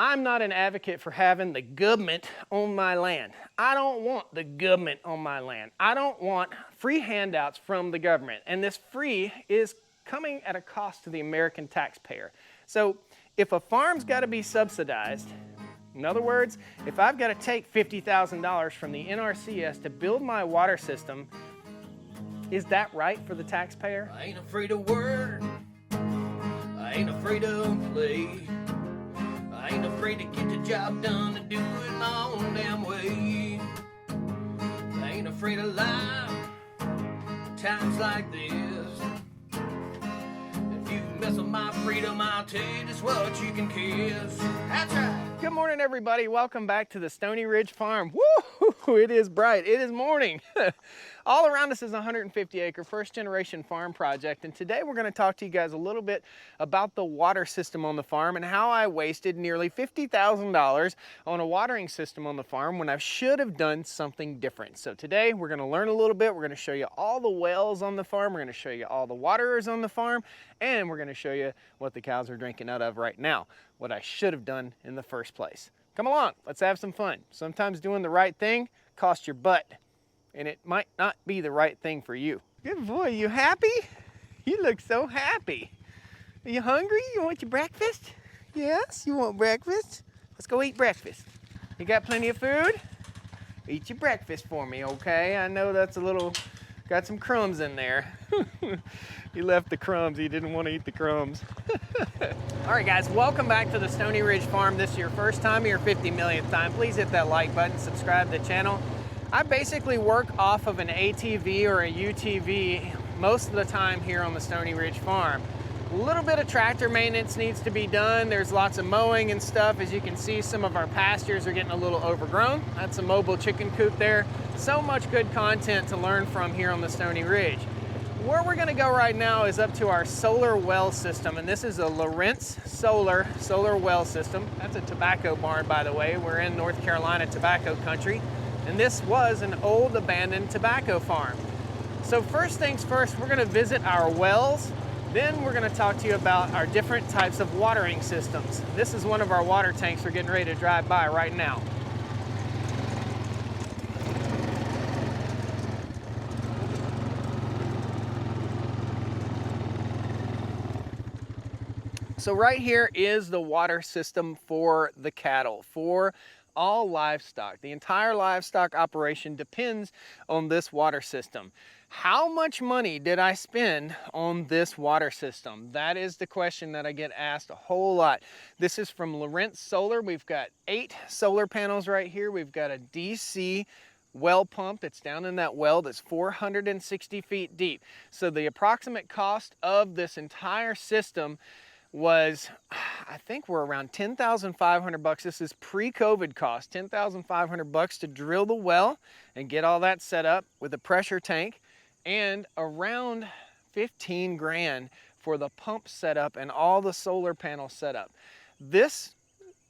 I'm not an advocate for having the government on my land. I don't want the government on my land. I don't want free handouts from the government. And this free is coming at a cost to the American taxpayer. So if a farm's got to be subsidized, in other words, if I've got to take $50,000 from the NRCS to build my water system, is that right for the taxpayer? I ain't afraid of work. I ain't afraid of play. I ain't afraid to get the job done and do it my own damn way. I ain't afraid of life. Times like this. If you mess with my freedom, I'll tell you just what you can kiss. That's right. Good morning, everybody. Welcome back to the Stoney Ridge Farm. Woo! It is bright. It is morning. All around us is a 150-acre first-generation farm project, and today we're going to talk to you guys a little bit about the water system on the farm and how I wasted nearly $50,000 on a watering system on the farm when I should have done something different. So today we're going to learn a little bit. We're going to show you all the wells on the farm. We're going to show you all the waterers on the farm, and we're going to show you what the cows are drinking out of right now, what I should have done in the first place. Come along, let's have some fun. Sometimes doing the right thing costs your butt, and it might not be the right thing for you. Good boy, you happy? You look so happy. Are you hungry? You want your breakfast? Yes, you want breakfast? Let's go eat breakfast. You got plenty of food? Eat your breakfast for me, okay? I know that's a little, got some crumbs in there. He left the crumbs, he didn't want to eat the crumbs. All right guys, welcome back to the Stoney Ridge Farm. This is your first time or your 50 millionth time. Please hit that like button, subscribe to the channel. I basically work off of an ATV or a UTV most of the time here on the Stoney Ridge Farm. A little bit of tractor maintenance needs to be done. There's lots of mowing and stuff. As you can see, some of our pastures are getting a little overgrown. That's a mobile chicken coop there. So much good content to learn from here on the Stoney Ridge. Where we're gonna go right now is up to our solar well system, and this is a Lawrence solar well system. That's a tobacco barn, by the way. We're in North Carolina tobacco country, and this was an old abandoned tobacco farm. So first things first, we're gonna visit our wells, then we're gonna talk to you about our different types of watering systems. This is one of our water tanks we're getting ready to drive by right now. So right here is the water system for the cattle, for all livestock. The entire livestock operation depends on this water system. How much money did I spend on this water system? That is the question that I get asked a whole lot. This is from Lawrence Solar. We've got 8 solar panels right here. We've got a DC well pump that's down in that well that's 460 feet deep. So the approximate cost of this entire system was, I think we're around $10,500. This is pre-COVID cost, $10,500 to drill the well and get all that set up with a pressure tank, and around 15 grand for the pump setup and all the solar panel setup. This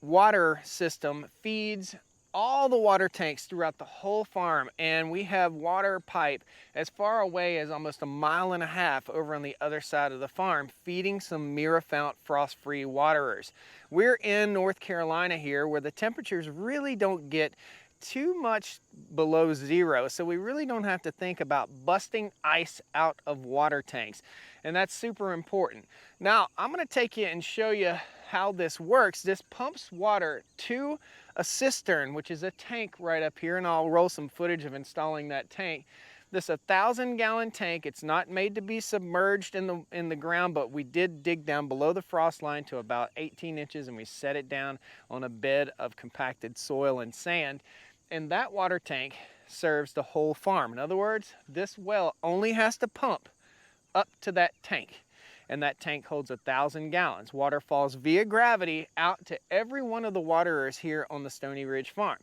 water system feeds all the water tanks throughout the whole farm, and we have water pipe as far away as almost 1.5 miles over on the other side of the farm, feeding some Mirafount frost-free waterers. We're in North Carolina here, where the temperatures really don't get too much below zero, so we really don't have to think about busting ice out of water tanks, and that's super important. Now I'm going to take you and show you how this works. This pumps water to a cistern, which is a tank right up here, and I'll roll some footage of installing that tank. This 1,000-gallon tank. It's not made to be submerged in the ground, but we did dig down below the frost line to about 18 inches, and we set it down on a bed of compacted soil and sand, and that water tank serves the whole farm. In other words, this well only has to pump up to that tank, and that tank holds 1,000 gallons. Water falls via gravity out to every one of the waterers here on the Stoney Ridge Farm.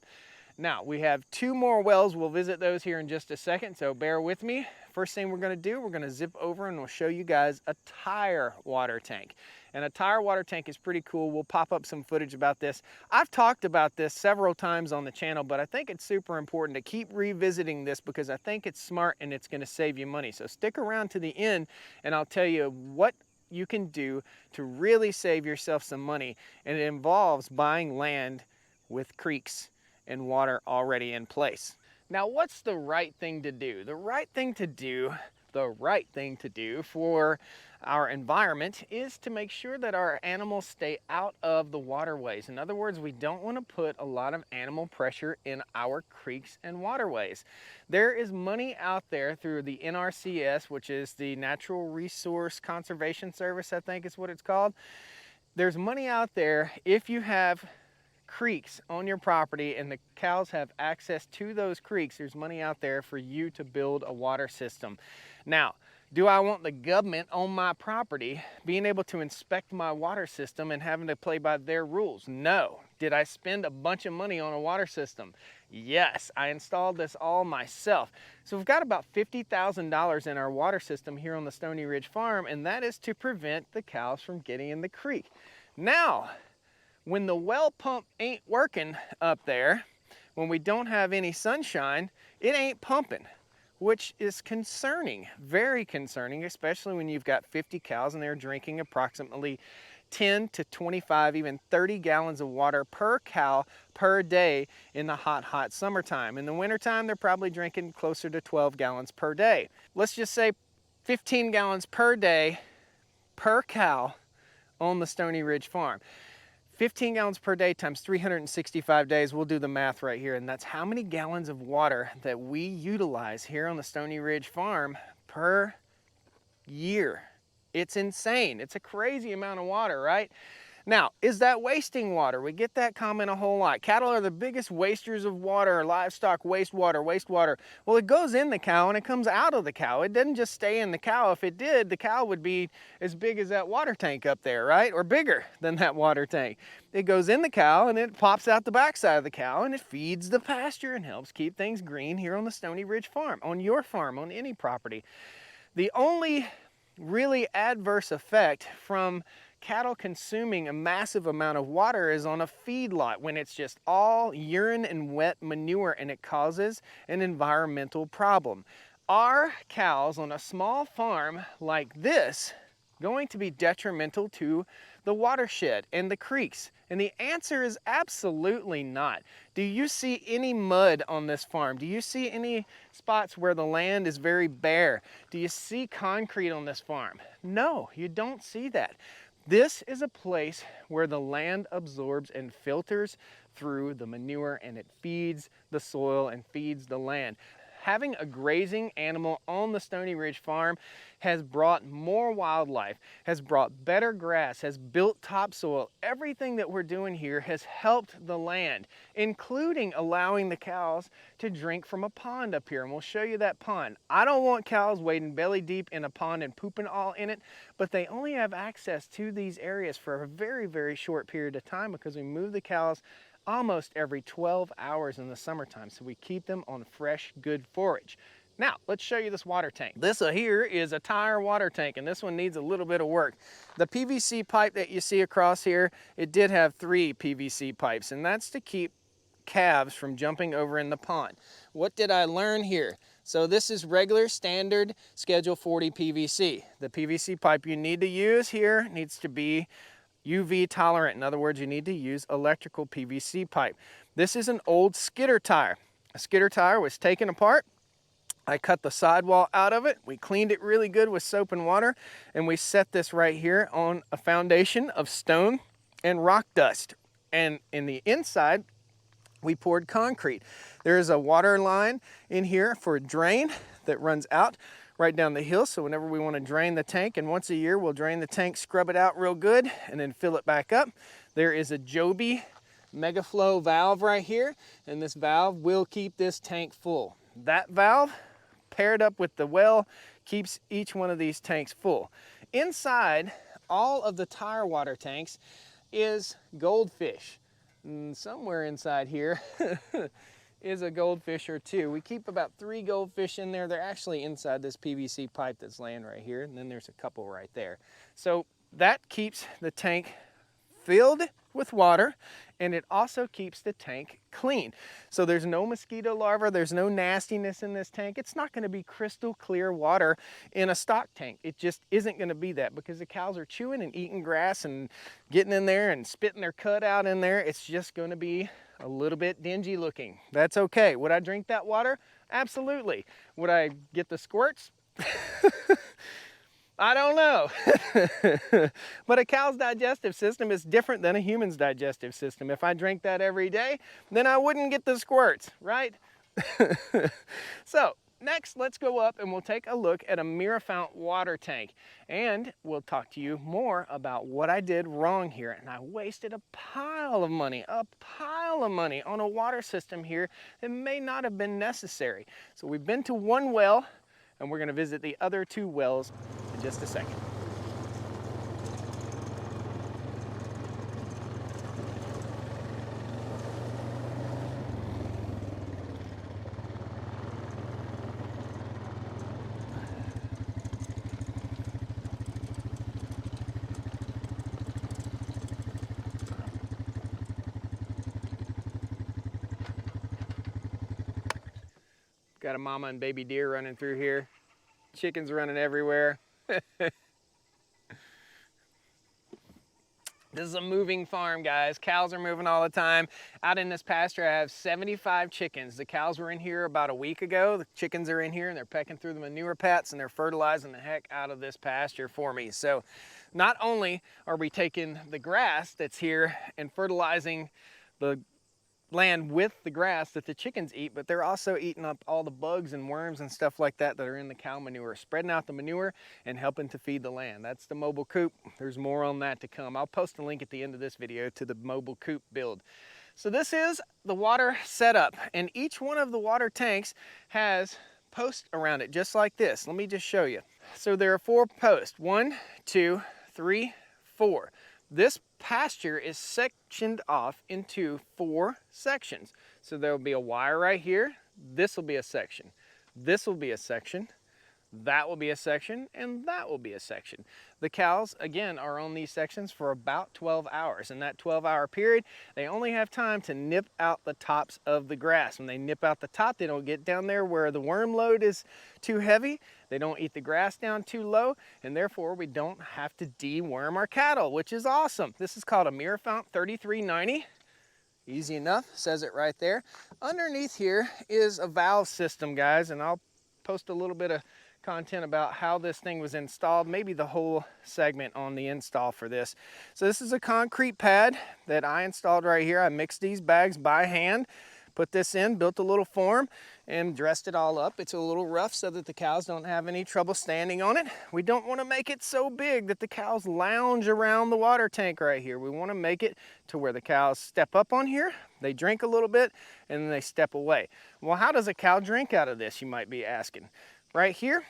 Now, we have 2 more wells. We'll visit those here in just a second, so bear with me. First thing we're gonna do, we're gonna zip over and we'll show you guys a tire water tank. And a tire water tank is pretty cool. We'll pop up some footage about this. I've talked about this several times on the channel, but I think it's super important to keep revisiting this because I think it's smart and it's gonna save you money. So stick around to the end and I'll tell you what you can do to really save yourself some money, and it involves buying land with creeks and water already in place. Now, what's the right thing to do? The right thing to do for our environment is to make sure that our animals stay out of the waterways. In other words, we don't want to put a lot of animal pressure in our creeks and waterways. There is money out there through the NRCS, which is the Natural Resource Conservation Service, I think is what it's called. There's money out there if you have creeks on your property and the cows have access to those creeks. There's money out there for you to build a water system. Now, do I want the government on my property being able to inspect my water system and having to play by their rules? No. Did I spend a bunch of money on a water system? Yes, I installed this all myself. So we've got about $50,000 in our water system here on the Stoney Ridge Farm, and that is to prevent the cows from getting in the creek. Now, when the well pump ain't working up there, when we don't have any sunshine, it ain't pumping, which is concerning, very concerning, especially when you've got 50 cows and they're drinking approximately 10 to 25, even 30 gallons of water per cow per day in the hot summertime. In the wintertime, they're probably drinking closer to 12 gallons per day. Let's just say 15 gallons per day per cow on the Stoney Ridge Farm. 15 gallons per day times 365 days, we'll do the math right here, and that's how many gallons of water that we utilize here on the Stoney Ridge Farm per year. It's insane. It's a crazy amount of water, right? Now, is that wasting water? We get that comment a whole lot. Cattle are the biggest wasters of water, livestock wastewater. Well, it goes in the cow and it comes out of the cow. It doesn't just stay in the cow. If it did, the cow would be as big as that water tank up there, right? Or bigger than that water tank. It goes in the cow and it pops out the backside of the cow and it feeds the pasture and helps keep things green here on the Stoney Ridge Farm, on your farm, on any property. The only really adverse effect from cattle consuming a massive amount of water is on a feedlot, when it's just all urine and wet manure and it causes an environmental problem. Are cows on a small farm like this going to be detrimental to the watershed and the creeks? And the answer is absolutely not. Do you see any mud on this farm? Do you see any spots where the land is very bare? Do you see concrete on this farm? No, you don't see that. This is a place where the land absorbs and filters through the manure and it feeds the soil and feeds the land. Having a grazing animal on the Stoney Ridge Farm has brought more wildlife, has brought better grass, has built topsoil. Everything that we're doing here has helped the land, including allowing the cows to drink from a pond up here. And we'll show you that pond. I don't want cows wading belly deep in a pond and pooping all in it, but they only have access to these areas for a very, very short period of time because we move the cows almost every 12 hours in the summertime, so we keep them on fresh, good forage. Now, let's show you this water tank. This here is a tire water tank, and this one needs a little bit of work. The PVC pipe that you see across here, it did have 3 PVC pipes, and that's to keep calves from jumping over in the pond. What did I learn here? So this is regular, standard, Schedule 40 PVC. The PVC pipe you need to use here needs to be UV tolerant. In other words, you need to use electrical PVC pipe. This is an old skidder tire. A skidder tire was taken apart. I cut the sidewall out of it. We cleaned it really good with soap and water, and we set this right here on a foundation of stone and rock dust. And in the inside, we poured concrete. There is a water line in here for a drain that runs out right down the hill, so whenever we want to drain the tank, and once a year we'll drain the tank, scrub it out real good, and then fill it back up. There is a Joby Megaflow valve right here, and this valve will keep this tank full. That valve, paired up with the well, keeps each one of these tanks full. Inside all of the tire water tanks is goldfish. And somewhere inside here is a goldfish or 2. We keep about 3 goldfish in there. They're actually inside this PVC pipe that's laying right here, and then there's a couple right there. So that keeps the tank filled with water and it also keeps the tank clean. So there's no mosquito larvae, there's no nastiness in this tank. It's not gonna be crystal clear water in a stock tank. It just isn't gonna be that, because the cows are chewing and eating grass and getting in there and spitting their cud out in there. It's just gonna be a little bit dingy looking. That's okay. Would I drink that water? Absolutely. Would I get the squirts? I don't know. But a cow's digestive system is different than a human's digestive system. If I drank that every day, then I wouldn't get the squirts, right? So next, let's go up and we'll take a look at a Mirafount water tank. And we'll talk to you more about what I did wrong here. And I wasted a pile of money on a water system here that may not have been necessary. So we've been to one well, and we're gonna visit the other 2 wells in just a second. Got a mama and baby deer running through here. Chickens running everywhere. This is a moving farm, guys. Cows are moving all the time. Out in this pasture, I have 75 chickens. The cows were in here about a week ago. The chickens are in here and they're pecking through the manure pats and they're fertilizing the heck out of this pasture for me. So not only are we taking the grass that's here and fertilizing the land with the grass that the chickens eat, but they're also eating up all the bugs and worms and stuff like that that are in the cow manure, spreading out the manure and helping to feed the land. That's the mobile coop. There's more on that to come. I'll post a link at the end of this video to the mobile coop build. So this is the water setup, and each one of the water tanks has posts around it just like this. Let me just show you. So there are 4 posts. 1, 2, 3, 4. This pasture is sectioned off into 4 sections. So there will be a wire right here. This will be a section. This will be a section. That will be a section, and that will be a section. The cows, again, are on these sections for about 12 hours. In that 12-hour period, they only have time to nip out the tops of the grass. When they nip out the top, they don't get down there where the worm load is too heavy. They don't eat the grass down too low, and therefore we don't have to deworm our cattle, which is awesome. This is called a Mirafount 3390. Easy enough, says it right there. Underneath here is a valve system, guys, and I'll post a little bit of content about how this thing was installed, maybe the whole segment on the install for this. So this is a concrete pad that I installed right here. I mixed these bags by hand, put this in, built a little form, and dressed it all up. It's a little rough so that the cows don't have any trouble standing on it. We don't want to make it so big that the cows lounge around the water tank right here. We want to make it to where the cows step up on here, they drink a little bit, and then they step away. Well, how does a cow drink out of this, you might be asking? Right here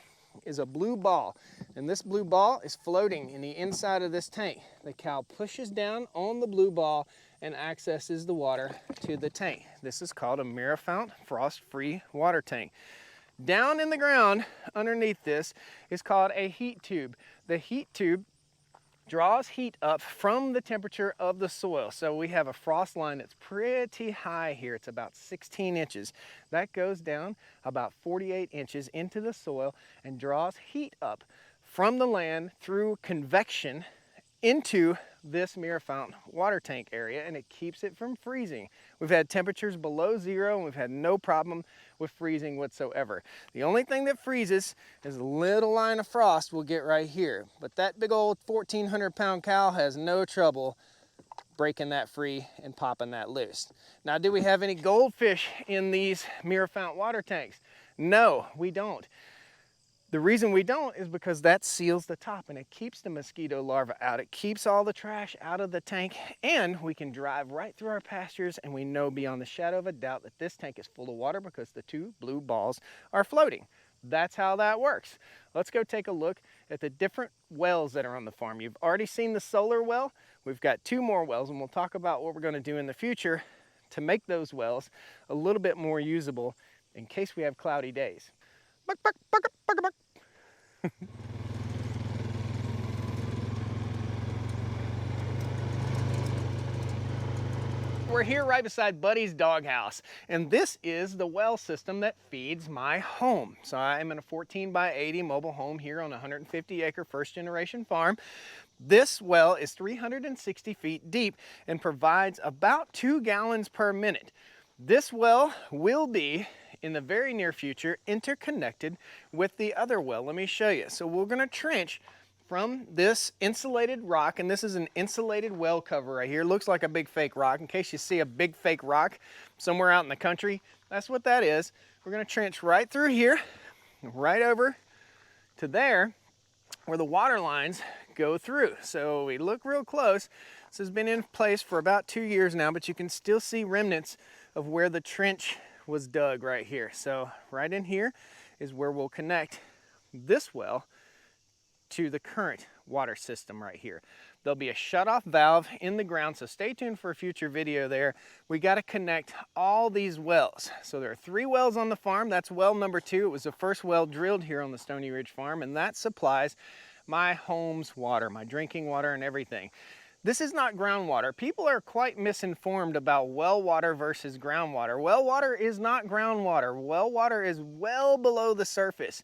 is a blue ball, and this blue ball is floating in the inside of this tank. The cow pushes down on the blue ball and accesses the water to the tank. This is called a Mirafount frost-free water tank. Down in the ground underneath this is called a heat tube. The heat tube draws heat up from the temperature of the soil. So we have a frost line that's pretty high here. It's about 16 inches. That goes down about 48 inches into the soil and draws heat up from the land through convection into this Mirafount water tank area, and it keeps it from freezing. We've had temperatures below 0 and we've had no problem with freezing whatsoever. The only thing that freezes is a little line of frost we'll get right here, but that big old 1,400-pound cow has no trouble breaking that free and popping that loose. Now, do we have any goldfish in these Mirafount water tanks? No, we don't. The reason we don't is because that seals the top and it keeps the mosquito larvae out. It keeps all the trash out of the tank, and we can drive right through our pastures and we know beyond the shadow of a doubt that this tank is full of water because the 2 blue balls are floating. That's how that works. Let's go take a look at the different wells that are on the farm. You've already seen the solar well. We've got 2 more wells, and we'll talk about what we're going to do in the future to make those wells a little bit more usable in case we have cloudy days. Buck, buck, buck, buck, buck. we're here right beside Buddy's doghouse, and this is the well system that feeds my home. So I am in a 14 by 80 mobile home here on a 150-acre first-generation farm. This well is 360 feet deep and provides about 2 gallons per minute. This well will be, in the very near future, interconnected with the other well. Let me show you. So we're going to trench from this insulated rock, and this is an insulated well cover right here. It looks like a big fake rock. In case you see a big fake rock somewhere out in the country, that's what that is. We're going to trench right through here, right over to there, where the water lines go through. So we look real close. This has been in place for about 2 years now, but you can still see remnants of where the trench was dug right here. So right in here is where we'll connect this well to the current water system right here. There'll be a shutoff valve in the ground, so stay tuned for a future video there. We got to connect all these wells. So there are 3 wells on the farm. That's well number 2. It was the first well drilled here on the Stoney Ridge farm, and that supplies my home's water, my drinking water and everything. This is not groundwater. People are quite misinformed about well water versus groundwater. Well water is not groundwater. Well water is well below the surface.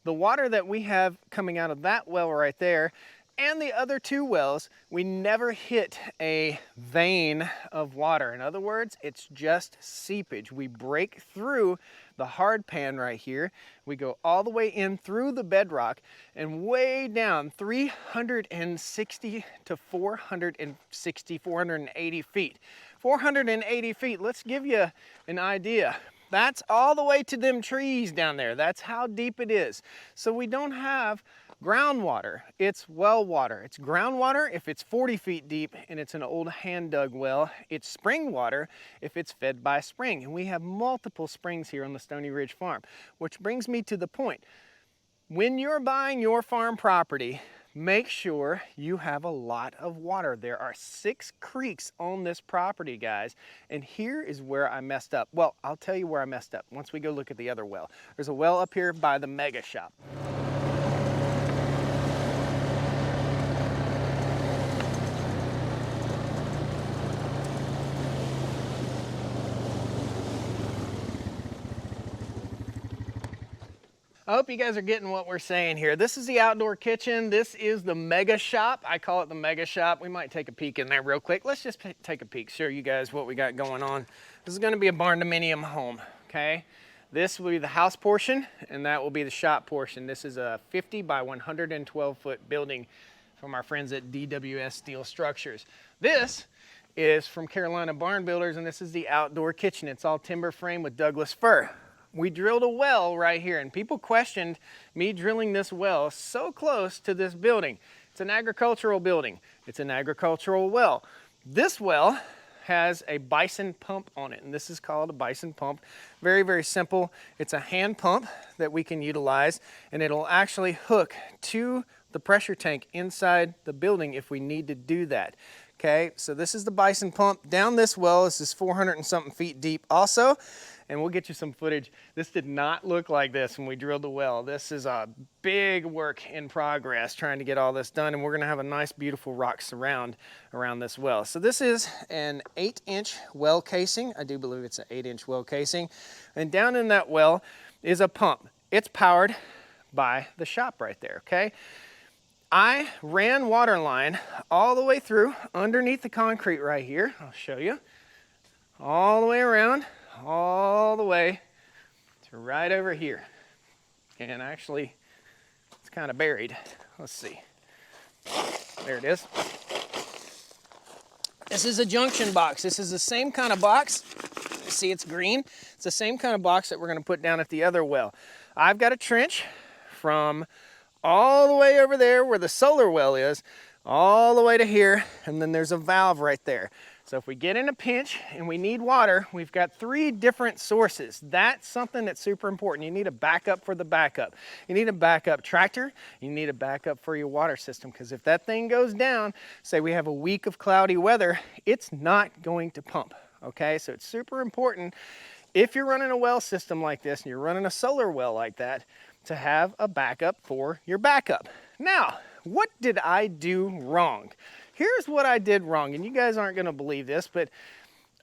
The water that we have coming out of that well right there and the other 2 wells, we never hit a vein of water. In other words, it's just seepage. We break through the hard pan right here. We go all the way in through the bedrock and way down 360 to 480 feet. 480 feet, let's give you an idea. That's all the way to them trees down there. That's how deep it is. So we don't have groundwater, it's well water. It's groundwater if it's 40 feet deep and it's an old hand dug well. It's spring water if it's fed by spring. And we have multiple springs here on the Stoney Ridge farm, which brings me to the point. When you're buying your farm property, make sure you have a lot of water. There are 6 creeks on this property, guys, and here is where I messed up. Well, I'll tell you where I messed up once we go look at the other well. There's a well up here by the mega shop. I hope you guys are getting what we're saying here. This is the outdoor kitchen. This is the mega shop. I call it the mega shop. We might take a peek in there real quick. Let's just take a peek, show you guys what we got going on. This is gonna be a barn dominium home, okay? This will be the house portion, and that will be the shop portion. This is a 50 by 112 foot building from our friends at DWS Steel Structures. This is from Carolina Barn Builders, and this is the outdoor kitchen. It's all timber frame with Douglas fir. We drilled a well right here, and people questioned me drilling this well so close to this building. It's an agricultural building. It's an agricultural well. This well has a Bison pump on it, and this is called a Bison pump. Very, very simple. It's a hand pump that we can utilize, and it'll actually hook to the pressure tank inside the building if we need to do that. Okay, so this is the Bison pump. Down this well, this is 400 and something feet deep also, and we'll get you some footage. This did not look like this when we drilled the well. This is a big work in progress trying to get all this done, and we're gonna have a nice, beautiful rock surround around this well. So this is an 8-inch well casing. I do believe it's an 8-inch well casing. And down in that well is a pump. It's powered by the shop right there, okay? I ran water line all the way through underneath the concrete right here. I'll show you. All the way around, all the way to right over here. And actually, it's kind of buried. Let's see. There it is. This is a junction box. This is the same kind of box. See, it's green. It's the same kind of box that we're going to put down at the other well. I've got a trench from all the way over there where the solar well is, all the way to here, and then there's a valve right there. So if we get in a pinch and we need water, we've got 3 different sources. That's something that's super important. You need a backup for the backup. You need a backup tractor. You need a backup for your water system, because if that thing goes down, say we have a week of cloudy weather, it's not going to pump, okay? So it's super important if you're running a well system like this and you're running a solar well like that, to have a backup for your backup. Now, what did I do wrong? Here's what I did wrong, and you guys aren't gonna believe this, but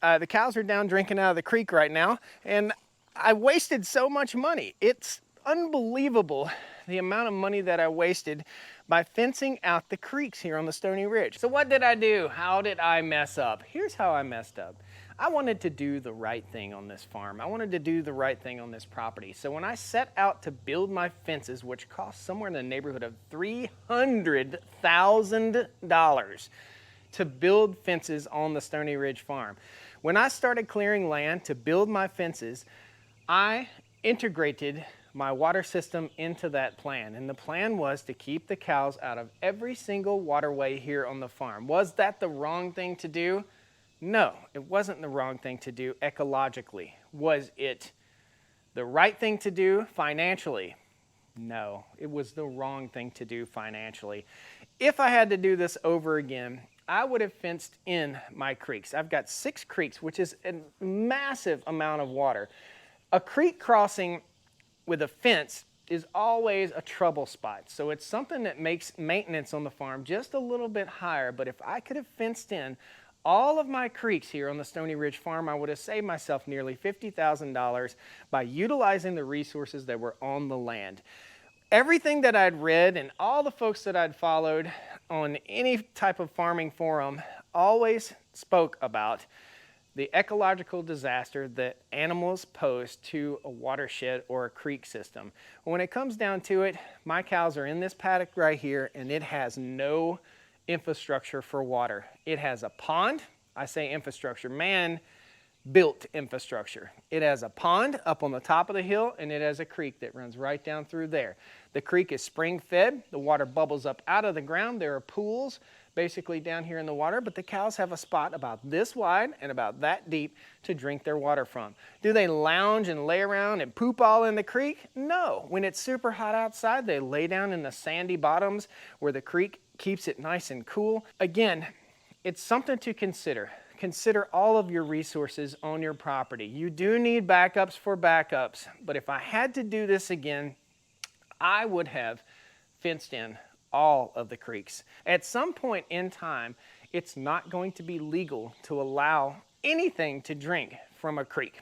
The cows are down drinking out of the creek right now, and I wasted so much money. It's unbelievable the amount of money that I wasted by fencing out the creeks here on the Stoney Ridge. So what did I do? How did I mess up? Here's how I messed up. I wanted to do the right thing on this farm. I wanted to do the right thing on this property. So when I set out to build my fences, which cost somewhere in the neighborhood of $300,000 to build fences on the Stoney Ridge farm, when I started clearing land to build my fences, I integrated my water system into that plan. And the plan was to keep the cows out of every single waterway here on the farm. Was that the wrong thing to do? No, it wasn't the wrong thing to do ecologically. Was it the right thing to do financially? No, it was the wrong thing to do financially. If I had to do this over again, I would have fenced in my creeks. I've got 6 creeks, which is a massive amount of water. A creek crossing with a fence is always a trouble spot. So it's something that makes maintenance on the farm just a little bit higher. But if I could have fenced in all of my creeks here on the Stoney Ridge farm, I would have saved myself nearly $50,000 by utilizing the resources that were on the land. Everything that I'd read and all the folks that I'd followed on any type of farming forum always spoke about the ecological disaster that animals pose to a watershed or a creek system. When it comes down to it, my cows are in this paddock right here, and it has no infrastructure for water. It has a pond. I say infrastructure, man-built infrastructure. It has a pond up on the top of the hill, and it has a creek that runs right down through there. The creek is spring-fed. The water bubbles up out of the ground. There are pools basically down here in the water, but the cows have a spot about this wide and about that deep to drink their water from. Do they lounge and lay around and poop all in the creek? No. When it's super hot outside, they lay down in the sandy bottoms where the creek keeps it nice and cool. Again, it's something to consider. Consider all of your resources on your property. You do need backups for backups, but if I had to do this again, I would have fenced in all of the creeks. At some point in time, it's not going to be legal to allow anything to drink from a creek.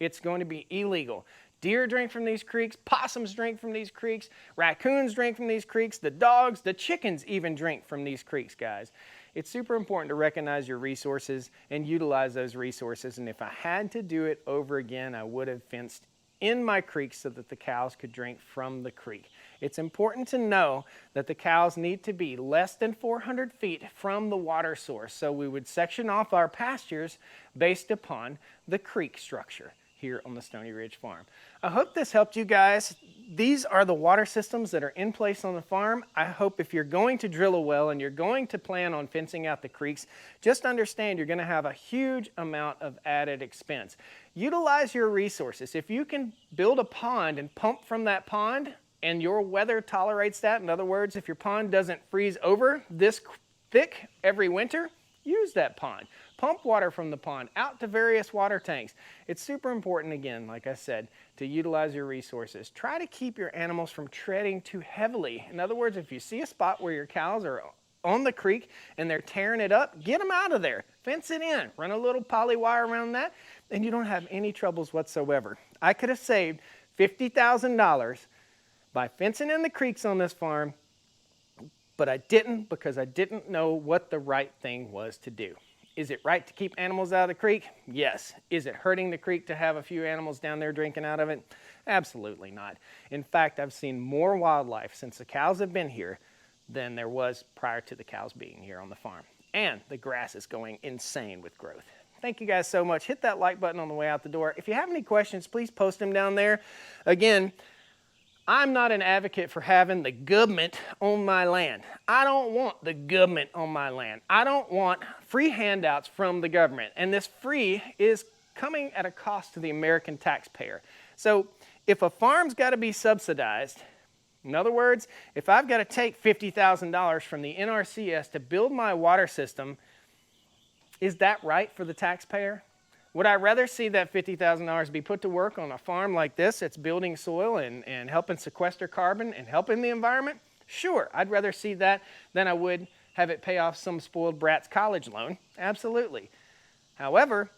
It's going to be illegal. Deer drink from these creeks, possums drink from these creeks, raccoons drink from these creeks, the dogs, the chickens even drink from these creeks, guys. It's super important to recognize your resources and utilize those resources. And if I had to do it over again, I would have fenced in my creek so that the cows could drink from the creek. It's important to know that the cows need to be less than 400 feet from the water source. So we would section off our pastures based upon the creek structure here on the Stoney Ridge farm. I hope this helped you guys. These are the water systems that are in place on the farm. I hope if you're going to drill a well and you're going to plan on fencing out the creeks, just understand you're going to have a huge amount of added expense. Utilize your resources. If you can build a pond and pump from that pond and your weather tolerates that, in other words, if your pond doesn't freeze over this thick every winter, use that pond. Pump water from the pond out to various water tanks. It's super important, again, like I said, to utilize your resources. Try to keep your animals from treading too heavily. In other words, if you see a spot where your cows are on the creek and they're tearing it up, get them out of there. Fence it in. Run a little poly wire around that, and you don't have any troubles whatsoever. I could have saved $50,000 by fencing in the creeks on this farm, but I didn't because I didn't know what the right thing was to do. Is it right to keep animals out of the creek? Yes. Is it hurting the creek to have a few animals down there drinking out of it? Absolutely not. In fact, I've seen more wildlife since the cows have been here than there was prior to the cows being here on the farm. And the grass is going insane with growth. Thank you guys so much. Hit that like button on the way out the door. If you have any questions, please post them down there. Again, I'm not an advocate for having the government on my land. I don't want the government on my land. I don't want free handouts from the government. And this free is coming at a cost to the American taxpayer. So if a farm's got to be subsidized, in other words, if I've got to take $50,000 from the NRCS to build my water system, is that right for the taxpayer? Would I rather see that $50,000 be put to work on a farm like this that's building soil and helping sequester carbon and helping the environment? Sure, I'd rather see that than I would have it pay off some spoiled brat's college loan. Absolutely. However,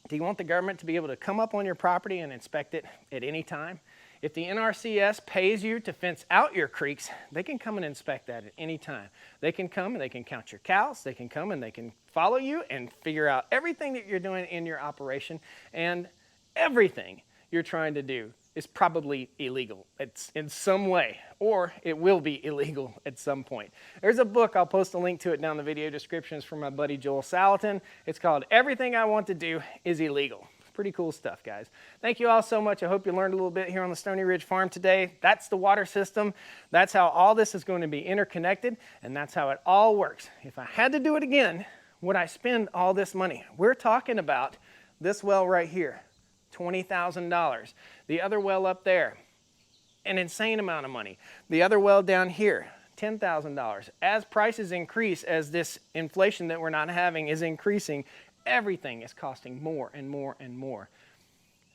Do you want the government to be able to come up on your property and inspect it at any time? If the NRCS pays you to fence out your creeks, they can come and inspect that at any time. They can come and they can count your cows. They can come and they can follow you and figure out everything that you're doing in your operation, and everything you're trying to do is probably illegal. It's in some way, or it will be illegal at some point. There's a book, I'll post a link to it down in the video descriptions, from my buddy Joel Salatin. It's called Everything I Want to Do is Illegal. Pretty cool stuff, guys. Thank you all so much. I hope you learned a little bit here on the Stoney Ridge Farm today. That's the water system. That's how all this is going to be interconnected, and that's how it all works. If I had to do it again, would I spend all this money? We're talking about this well right here, $20,000. The other well up there, an insane amount of money. The other well down here, $10,000. As prices increase, as this inflation that we're not having is increasing, everything is costing more and more and more.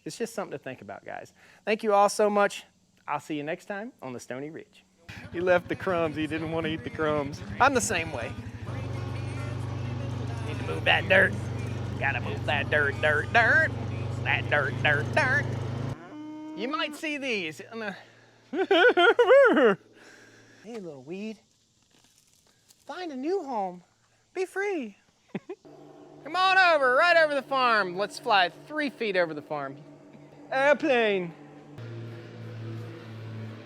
It's just something to think about, guys. Thank you all so much. I'll see you next time on the Stoney Ridge. He left the crumbs. He didn't want to eat the crumbs. I'm the same way. Need to move that dirt. Gotta move that dirt. That dirt. You might see these. Hey, little weed. Find a new home. Be free. Come on over, right over the farm. Let's fly 3 feet over the farm. Airplane.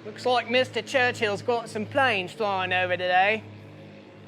Looks like Mr. Churchill's got some planes flying over today.